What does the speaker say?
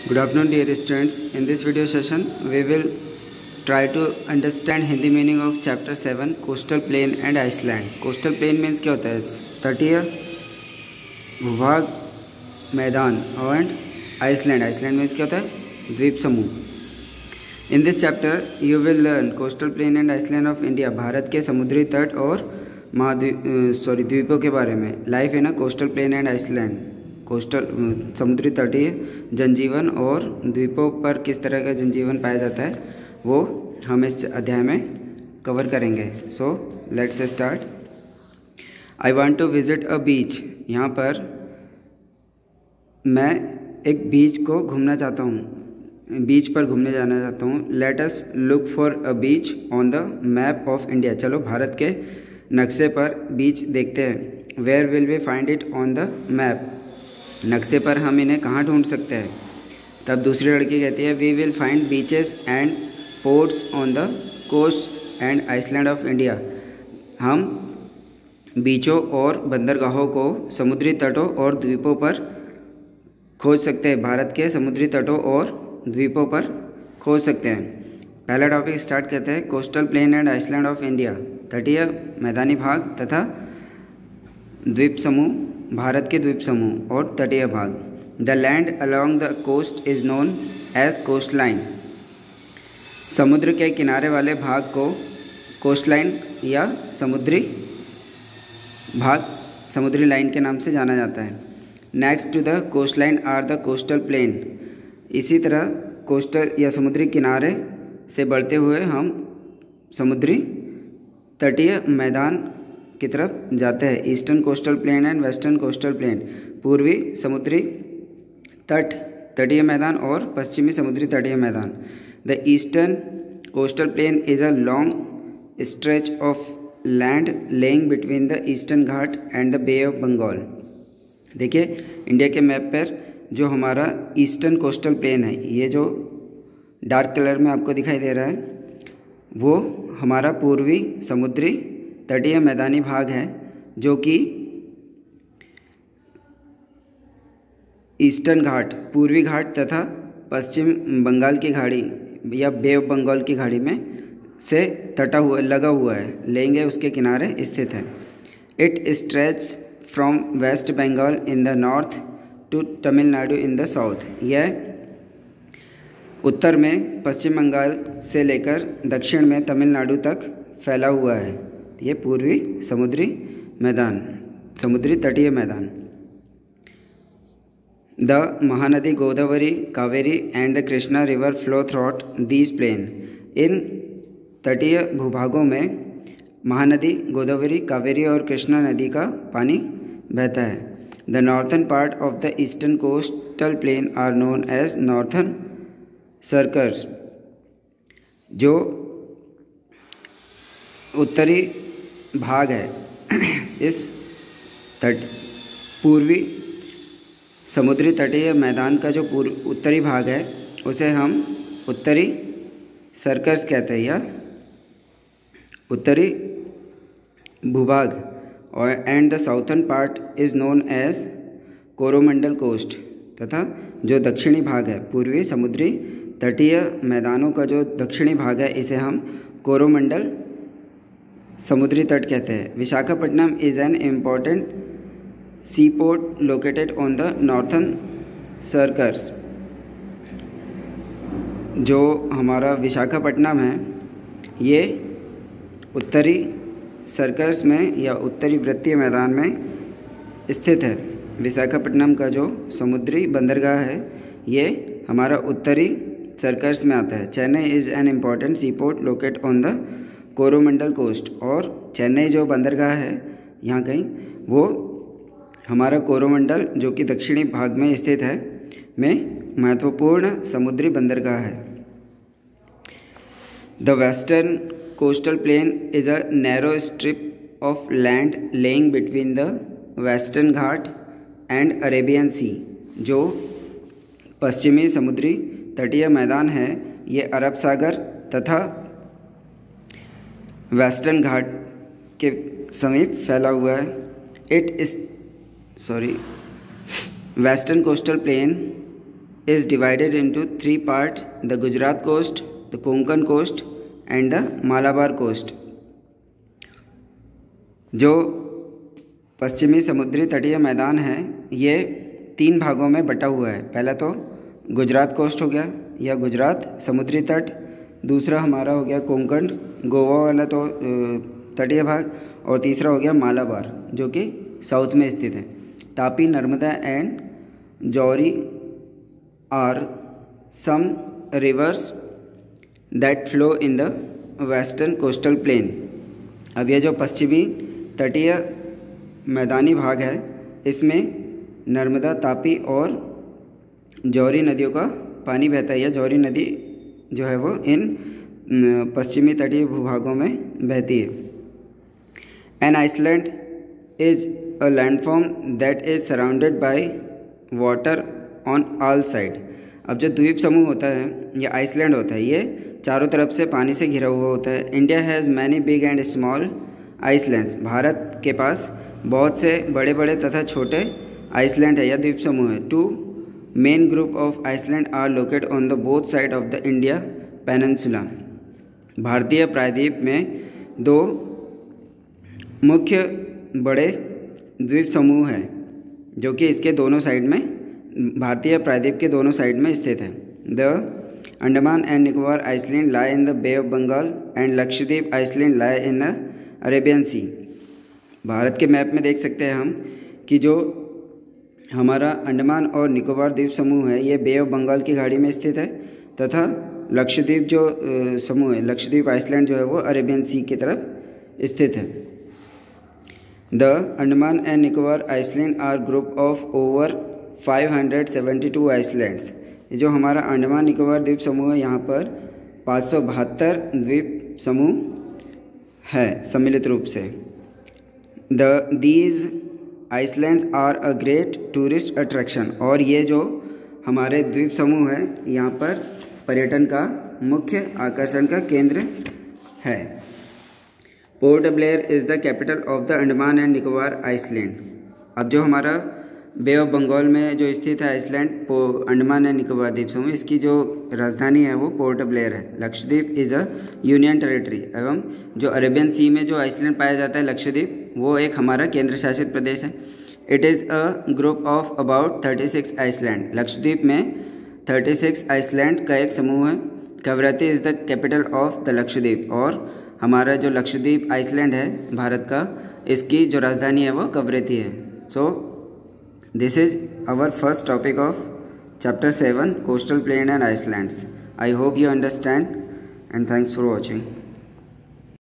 Good afternoon, dear students. In this video session, we will try to understand Hindi meaning of chapter 7, coastal plain and Iceland. Coastal plain means क्या होता है? तटीय भूभाग मैदान. and Iceland. Iceland means क्या होता है? द्वीप समूह. In this chapter, you will learn coastal plain and Iceland of India. Bharat के समुद्री तट और द्वीपों के बारे में. Life in a coastal plain and Iceland. Coastal समुद्री तटीय जनजीवन और द्वीपों पर किस तरह का जनजीवन पाया जाता है वो हम इस अध्याय में कवर करेंगे. So let's start. I want to visit a beach. यहाँ पर मैं एक बीच को घूमना चाहता हूँ, बीच पर घूमने जाना चाहता हूँ. Let us look for a beach on the map of India. चलो भारत के नक्शे पर बीच देखते हैं. Where will we find it on the map. नक्शे पर हम इन्हें कहाँ ढूंढ सकते हैं. तब दूसरी लड़की कहती है we will find beaches and ports on the coast and island of India. हम बीचों और बंदरगाहों को समुद्री तटों और द्वीपों पर खोज सकते हैं. भारत के समुद्री तटों और द्वीपों पर खोज सकते हैं. पहला टॉपिक स्टार्ट करते हैं. Coastal plain and island of India. तटीय मैदानी भाग तथा द्वीप समूह, भारत के द्वीप समूह और तटीय भाग. The land along the coast is known as coastline. समुद्र के किनारे वाले भाग को कोस्ट लाइन या समुद्री भाग, समुद्री लाइन के नाम से जाना जाता है. Next to the coastline are the coastal plain. इसी तरह कोस्टल या समुद्री किनारे से बढ़ते हुए हम समुद्री तटीय मैदान की तरफ जाते हैं. Eastern coastal plain and western coastal plane. पूर्वी समुद्री तट तटीय मैदान और पश्चिमी समुद्री तटीय मैदान. The eastern coastal plain is a long stretch of land lying between the Eastern Ghat and the Bay of Bengal. देखिए इंडिया के मैप पर जो हमारा ईस्टर्न कोस्टल प्लेन है, ये जो डार्क कलर में आपको दिखाई दे रहा है, वो हमारा पूर्वी समुद्री तटीय मैदानी भाग है जो कि ईस्टर्न घाट, पूर्वी घाट तथा पश्चिम बंगाल की खाड़ी या बे ऑफ बंगाल की खाड़ी में से लगा हुआ है, लेंगे उसके किनारे स्थित है. It stretch from West Bengal in the north to Tamil Nadu in the south. यह उत्तर में पश्चिम बंगाल से लेकर दक्षिण में तमिलनाडु तक फैला हुआ है. ये पूर्वी समुद्री मैदान, समुद्री तटीय मैदान. The Mahanadi Godavari, Kaveri and the Krishna river flow throughout these plain. इन तटीय भूभागों में महानदी गोदावरी, कावेरी और कृष्णा नदी का पानी बहता है. The northern part of the eastern coastal plain are known as northern circles. जो उत्तरी भाग है इस पूर्वी समुद्री तटीय मैदान का जो उत्तरी भाग है उसे हम उत्तरी सर्कस कहते हैं या उत्तरी भूभाग. और and the southern part is known as Coromandel coast. तथा जो दक्षिणी भाग है, पूर्वी समुद्री तटीय मैदानों का जो दक्षिणी भाग है, इसे हम कोरोमंडल समुद्री तट कहते हैं. Visakhapatnam is an important sea port located on the northern circus. जो हमारा विशाखापट्टनम है ये उत्तरी सर्कस में या उत्तरी वृत्तीय मैदान में स्थित है. विशाखापट्टनम का जो समुद्री बंदरगाह है ये हमारा उत्तरी सर्कस में आता है. Chennai is an important sea port located on the Coromandel coast. और चेन्नई जो बंदरगाह है यहाँ कहीं, वो हमारा कोरोमंडल जो कि दक्षिणी भाग में स्थित है में महत्वपूर्ण समुद्री बंदरगाह है. The western coastal plain is a narrow strip of land lying between the western Ghat and Arabian Sea. जो पश्चिमी समुद्री तटीय मैदान है ये अरब सागर तथा वेस्टर्न घाट के समीप फैला हुआ है. Western coastal plane is divided into 3 parts: the Gujarat coast, the Konkan coast and the Malabar coast. जो पश्चिमी समुद्री तटीय मैदान है ये 3 भागों में बटा हुआ है। पहला तो गुजरात कोस्ट हो गया या गुजरात समुद्री तट, दूसरा हमारा हो गया कोंकण गोवा वाला तो तटीय भाग, और तीसरा हो गया मालाबार जो कि साउथ में स्थित है। Tapi, Narmada and Jauhari are some rivers that flow in the western coastal plain. अब ये जो पश्चिमी तटीय मैदानी भाग है इसमें नर्मदा, तापी और जौहरी नदियों का पानी बहता है। जौहरी नदी जो है वो इन पश्चिमी तटीय भूभागों में बहती है। An island is a landform that is surrounded by water on all side. अब जो द्वीप समूह होता है या आइसलैंड होता है ये चारों तरफ से पानी से घिरा हुआ होता है। India has many big and small islands. Bharat के पास बहुत से बड़े बड़े तथा छोटे आइसलैंड है या द्वीप समूह है। 2 main group of island are located on the both side of the India peninsula. भारतीय प्रायद्वीप में 2 मुख्य बड़े द्वीप समूह हैं जो कि इसके दोनों साइड में, भारतीय प्रायद्वीप के दोनों साइड में स्थित है। The Andaman and Nicobar island lie in the Bay of Bengal and Lakshadweep island lie in the Arabian Sea. Bharat के मैप में देख सकते हैं हम कि जो हमारा अंडमान और निकोबार द्वीप समूह है ये बे ऑफ बंगाल की खाड़ी में स्थित है तथा लक्षद्वीप जो समूह है, लक्षद्वीप आइसलैंड जो है वो अरेबियन सी की तरफ स्थित है। The Andaman and Nicobar island are group of over 572 islands. ये जो हमारा अंडमान निकोबार द्वीप समूह है यहाँ पर 572 द्वीप समूह है सम्मिलित रूप से। These islands are a great tourist attraction. और ये जो हमारे द्वीप समूह है यहाँ पर पर्यटन का मुख्य आकर्षण का केंद्र है। Port Blair is the capital of the Andaman and Nicobar island. अब जो हमारा बे ऑफ बंगाल में जो स्थित है आइसलैंड अंडमान एंड निकोबार द्वीप समूह, इसकी जो राजधानी है वो पोर्ट ब्लेयर है। Lakshadweep is a union territory. एवं जो अरेबियन सी में जो आइसलैंड पाया जाता है लक्षद्वीप वो एक हमारा केंद्र शासित प्रदेश है। It is a group of about 36 island. Lakshadweep में 36 आइसलैंड का एक समूह है। Kavaratti is the capital of the Lakshadweep. और हमारा जो लक्षद्वीप आइसलैंड है भारत का, इसकी जो राजधानी है वो कवरत्ती है। So this is our first topic of chapter 7 coastal plain and islands. I hope you understand and thanks for watching.